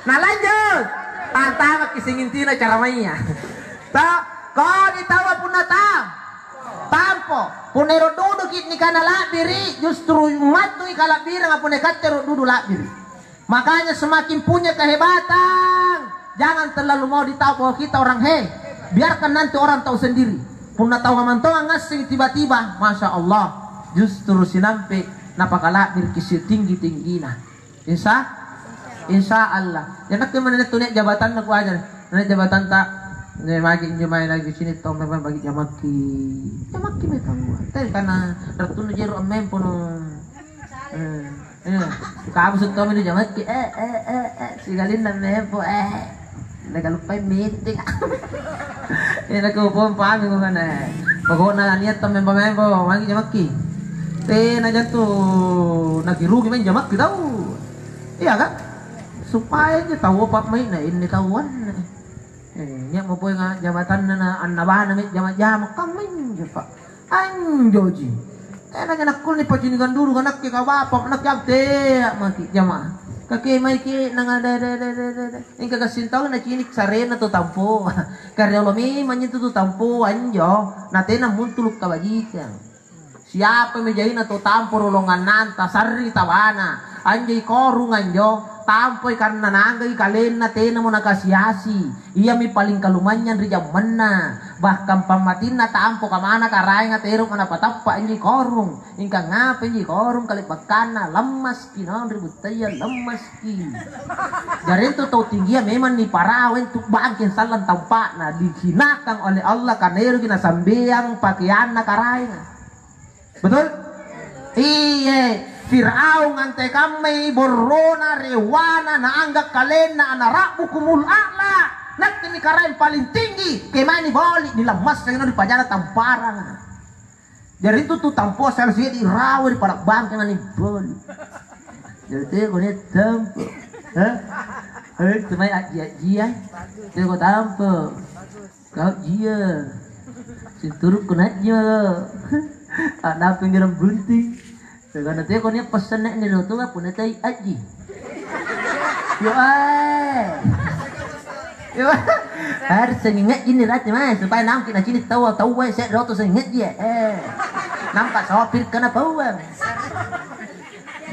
Nah lanjut. Tantang kisingin tina cara mainnya. Tak kau ditawa pun datang. Tampo punero duduk ni kana labiri justru matu ikala bira ngapune katero duduk labiri. Makanya semakin punya kehebatan, jangan terlalu mau ditahu bahwa kita orang biarkan nanti orang tahu sendiri. Puna tahu ngamantongan ngasing tiba-tiba, masya Allah, justru sinampe napakala birkisi tinggi-tinggi nah. Insya Allah. Ya nak kemana tu nek jabatan aku aja, nek jabatan tak. Nek magi jumai lagi sini tau memang bagi jamaki mereka buat. Tapi karena tertunu jeru amem pun. Kamu sudah meni jamaki sigalin dan mempo nagalupay meeting. Nagkuupon pa kami kung pag na niat tam mempo magi jamaki. Na dyan to nagirugi man jamaki daw. Iya kan? Supaya dia tahu apa main na ini tahuan. Nya mo po nga jabatan na annabahan na jama-jama kami pa. Anjoji. Nakul ni pajinigan dulu kanak ke kawapak nak yagte maki jama. Kaki may ki nang ing kagasintaw na chinik sarena to tampo. Karya lomi manyo to tampo anjo natin ang muntulok kabajikan. Siapa may jay na to tampo rolongan nanta sarri tawana. Anjay korungan jo tampoy karena nanggay kalen na tena mo nakasiyasi iya mi paling kalumanyan rijam mana bahkan pamatin na tampo kamana karay nga terong ana patappa anjay korung ingka ngapa anjay korung kalipagkana lemas ki naon ributaya lemas ki garin to tau tinggi memang ni parawen tuk bangkin salan tampa na dihinakang oleh Allah kanero ginasambiang pakaian na karay nga betul iya Fir'aun ngante kami borona rewana na anggak kalena anarabu kumul a'la nak ini karain paling tinggi kemani boli dilemas yang di pajana tamparang jadi itu tuh tampo selfie di rawa di padak bangke ngani boli jadi kau ni tampo cuma jia jadi kau tampo kau jia sinturuk kunatnya ada pinggiran bunting. Karena dia kau ni pesan nak ni tu apa nak tay aji. Yo harus ingat ini rati mas supaya nam kita sini tahu saya roto ingat dia. Nampak sopir kena bawang.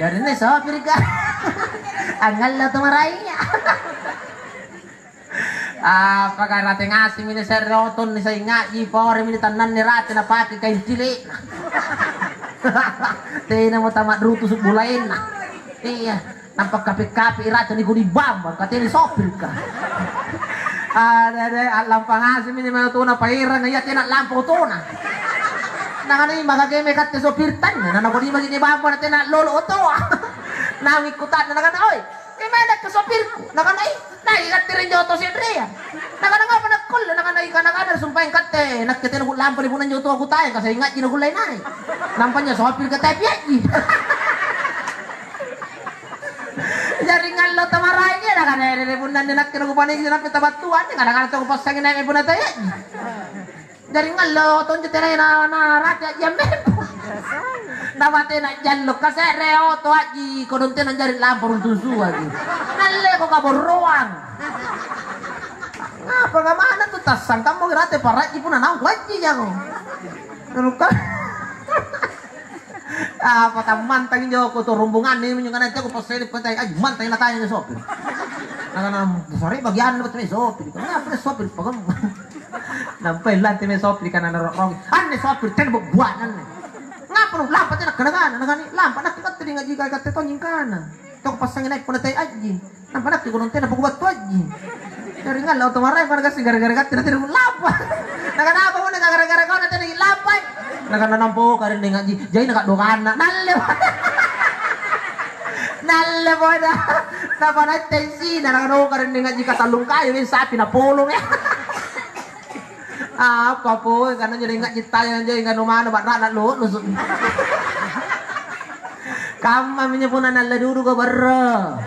Jadi ni sopir kan. Angal lah tu marainya. Apakah rati ngasih ini saya roto ni saya ingat ji por ini tanan ni rati na pakai kain cilik. Tina mo tamat ruto sa bulain na. Iya, nampak kapi-kapi irato ni kunibamba, katini sopir ka. Alam pangasim ini mga tuna pairang ngayat yan at lampo tuna. Nakano yung magagame kat ni sopir tan, nanako di maginibamba na tina lolo oto. Nangikutan na nakano, oy, imanak ka sopir ko. Nakano nakikat rin yung oto si Andrea. Nakano nga pa nagkul, nakano ikanakana, sumpahin kate, nakitin ako lampo ni punan yung oto ako tayo, kasi ingat ginagulay na eh. Nampaknya sopir ke tepi aja. Jaringan lo tamarai ni, nak ada punan nak kena kupanik nak kita batuan, kadang-kadang tu kupas sangin naik punan tanya. Jaringan lo tunjuk terai na raja jambe. Namate nak jaluk kasih reo tu aja, kodonte nak jari lampor susu aja. Nalle kok kabur ruang. Ngapa mana tu tasang kamu gerate paraji punan aku aja jangan. Luka. Apa taman tangin jauh ko to rumbungan ni minyo kanan ko pasay patay ay man tangin na tayo ni sopir. Nakanam sorry bagian na may sopir. Kanya pa sopir pagam. Nampay lanti may sopir kana na rong. Ani sopir ten buanan. Ngapa no lampat na kanagan nagani lampat na tikat tinga jika ka teto nyingkana. To pasangin ay punatay aji. Nampak nak ko nonte na pagbuat to aji. Dari ngal auto maray para kasi gara-gara kat tinatiro lampat. Nakanapa mo nagagara-gara ko na tinay lampat. Nakananampo ka rin nga jay nakadukaan na nalle po na napanay tensi na nakano ka rin nga jika talong kayo yung sapi na pulong apa po kanan nyo nga jitayo nyo nga numano ba na lusot kama minyo po na naladuro ka barra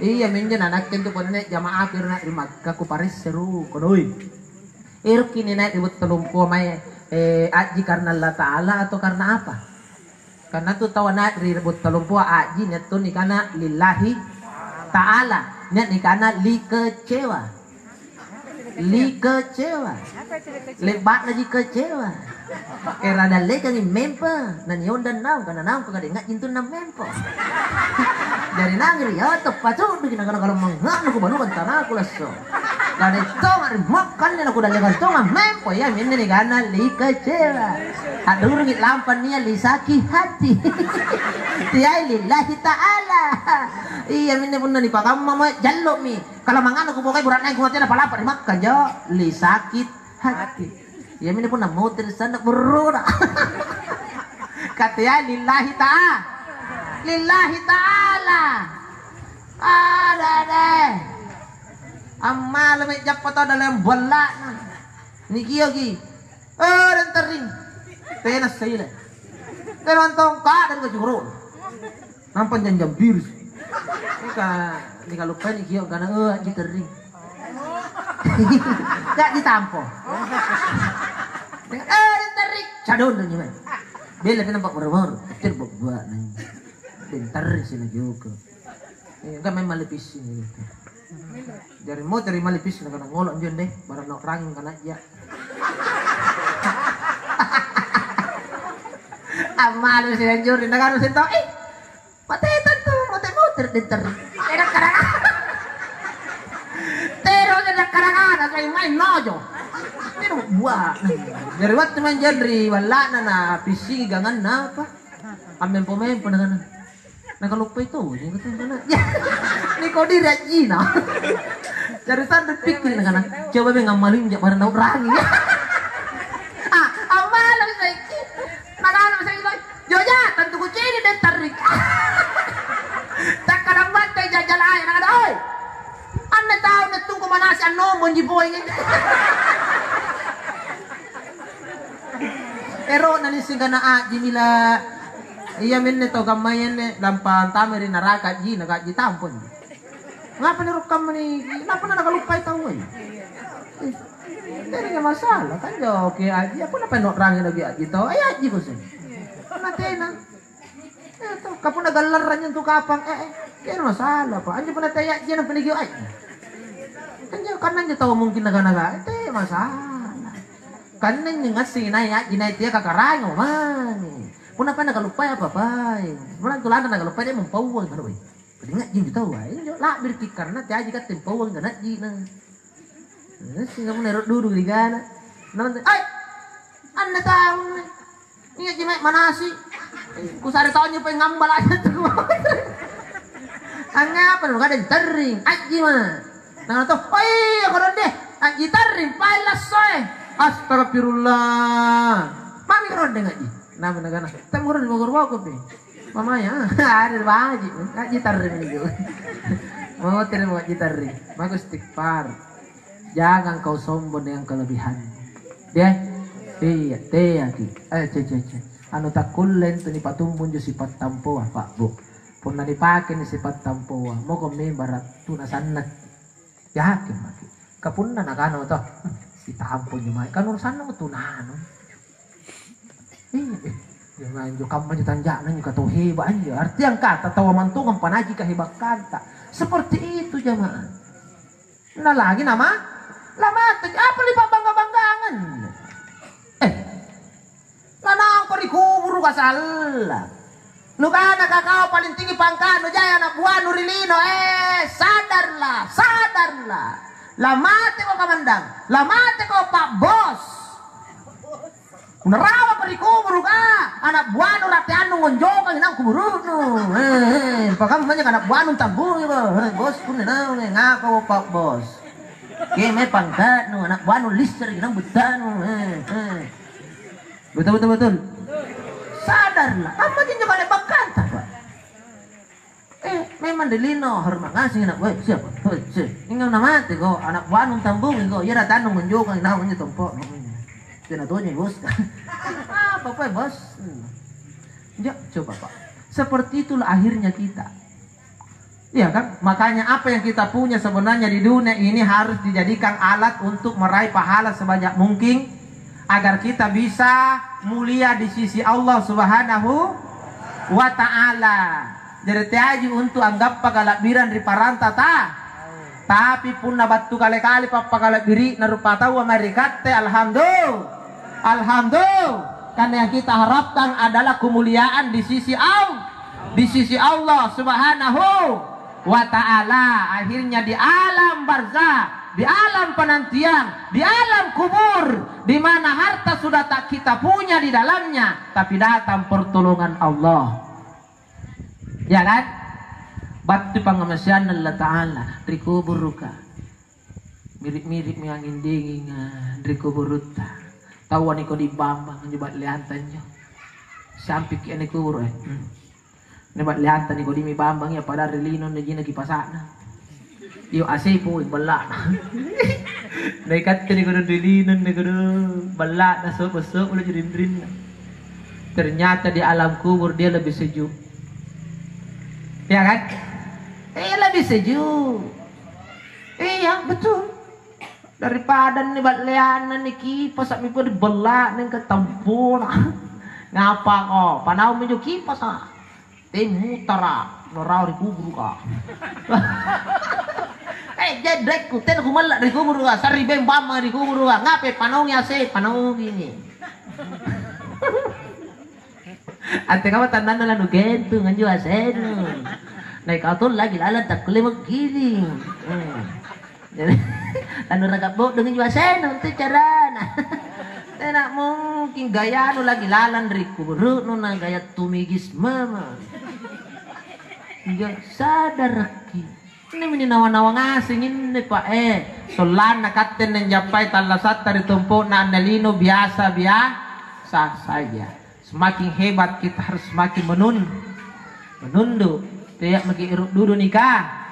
iya minjan anak tentu pone jamaah kirna magka ku paris seru konoy iruk kini naik ribut telumpo may aji karena Allah Ta'ala atau karena apa Karena tuh tahu anak ribut telumpu aji nyat tuh nikana lillahi ta'ala. Nyat nikana li kecewa. Li kecewa. Lebat lagi kecewa. Kira ada leka ni mempa. Nan yon dan nau karena nau kagak dengar jintu nam mempa. Dari nangri ya tepat tuh bikin kalau menghang aku baru bentar aku leso. Kada itu ngari makan ni aku dah lepas tu ngam mempa ya ini ni karena li kecewa. Aduh ngit lampan ni li sakit hati. Tiai lillahi ta'ala. Iya ini pun ni pakam mama jallo mi. Kalau mangan aku pokoknya berat naik kuatnya apa lapar makan jo li sakit hati. Ya ini pun mau tersana berura. Katanya lillahi ta'ala. Lillahi ta'ala. Ada deh. Amal me japat dalam bola. Niki yogi. Dan tering. Tenas saya. Tenan tongka dan kejurul. Nampan jam bir. Nika lupa nih kio karena aji tering. Gak ditampo. Dan tering. Cadon dong nyemen. Bela nampak bermor. Terbuat nih. Bentar sini juga. Enggak main malipis ini. Dari mau dari malipis nak ngolok jon deh, barang nak rangin kan aja. Amal si anjur di negara sento. Patetan tuh, motor denter. Era karang. Tero ada karangan kayak main nojo. Tero buat. Dari waktu main jadi wala na pising gangan na apa? Ambil pemain penanganan. Nah kalau lupa itu, ini kata ini kau diraji nah. Cari tanda pikir nak anak. Coba be ngamalin jak barang orang ya. Amal lagi saya. Nakana saya lagi. Joja tentu ku cini dan tarik. Tak kadang bantai jajal air nak ada. Oi. Anda tahu nak tunggu mana si anu monjiboy ni. Ero nani singkana aji mila. Iya minne to gamayan ne lampan tameri naraka ji nagaji tampon. Ngapa nih rekam nih? Kenapa nak lupa tahu ini? Ini nggak masalah kan jo oke aji. Aku nak penok rangin lagi aji tahu. Aji bosan. Nanti na. Tuh kamu nak galarannya tuh kapang. Ini masalah pak. Anjir pernah tanya aji nak penigio aji. Kan jo karena jo tahu mungkin naga-naga. Itu masalah. Karena ngasih naya aji naya dia kakarang ngomong. Pun apa nak lupa apa pai. Pun tu lana nak lupa dia mempawang kan oi. Pedingat jin tahu ai. Lah birki karena dia aja kat tempawang kan aji na. Sing kamu nerot dulu di kana. Nanti ai. Anda tahu. Ini aja mek manasi. Ku sare tahunnya pengen ngambal aja tuh. Anga apa enggak ada tering. Aji mah. Nah tuh. Oi, koron deh. Aji tering palas soe. Astagfirullah. Mami koron deh aji. Nama negara, temur di Bogor be, mamanya ada baji, gitar ini juga, mau terima gitar ini, bagus istighfar, jangan kau sombong dengan kelebihan, dia, anu tak kulen tu ni patumbun jo sifat tampo pak bu, pun nani pakai ni sifat tampo, mau kau barat tu nasanat, yakin maki, kapun nana kano tu, si tampo jumai, kan urusan nama tu nano. Jangan jo kamu tanjak nanya kata hebat aja. Arti yang kata tawa mantungan panaji kehebat kata. Seperti itu jamaah. Nah lagi nama lama apa lipat bangga-banggangan. Lanang kau dikubur kasalah. Nu kana kakao paling tinggi pangkano jaya anak buah nurilino. Sadarlah. Lamate ko kamandang. Lamate ko pak bos. Nerawa perikubur ka anak buah nu ratean nu ngonjok nang kuburu nu pakam banyak anak buah nu tabung bos pun nang ngako pak bos keme pangkat nu anak buah nu lister nang butan betul sadarlah apa jinjo kale bakanta pak memang delino hormat ngasih anak buah siapa ingat nama te ko anak buah nu tabung ko ya ratean nu ngonjok nang nang tompok Tenatunya bos, apa bos? Ya coba pak. Seperti itulah akhirnya kita. Iya kan? Makanya apa yang kita punya sebenarnya di dunia ini harus dijadikan alat untuk meraih pahala sebanyak mungkin agar kita bisa mulia di sisi Allah Subhanahu wa ta'ala. Jadi tiaji untuk anggap pagalabiran di paranta ta. Tapi pun nabatu kali-kali papagalabiri narupa tahu Amerika teh alhamdulillah. Alhamdulillah. Karena yang kita harapkan adalah kemuliaan di sisi Allah Subhanahu wa ta'ala. Akhirnya di alam barzah, di alam penantian, di alam kubur, di mana harta sudah tak kita punya di dalamnya, tapi datang pertolongan Allah. Ya kan? Bakti pangamasian Allah Ta'ala di kubur ruka. Mirip-mirip yang indingin di kubur ruta. Tahuan iko di bambang nyebat lihatannya. Sampai ki ane kubur Nyebat lihatan iko di mi bambang ya pada relinon na jina kipasana. Iyo asipo balak. Naikat ni kudu relinon ni kudu balak na sok-sok udah jerin-jerin. Ternyata di alam kubur dia lebih sejuk. Ya kan? Lebih sejuk. Iya betul. Daripada nih batleanan nih kipas sak mipo dibelak ning ketempur. Ngapa kok? Panau mejo kipas ah. Mutara norau di kubur ka. Jedrek ku ten kumalak di kubur ka. Sari bem bama di kubur ka. Ngape panau ase panau gini. Ate kamu tanda na nu gentu nganju asenu. Naik kau lagi lalat tak kelima kiri. Jadi anu ragap dengan ju asenu tu cara na. Tidak mungkin gaya nu lagi lalan dari kubur nu na gaya tumigis mama. Enggak sadar ki. Ini meni nawa-nawa ngasing ini pak solan na katen yang japai talasat dari tumpuk na analino biasa saja. Semakin hebat kita harus semakin menunduk. Tidak magi iruk dulu nikah.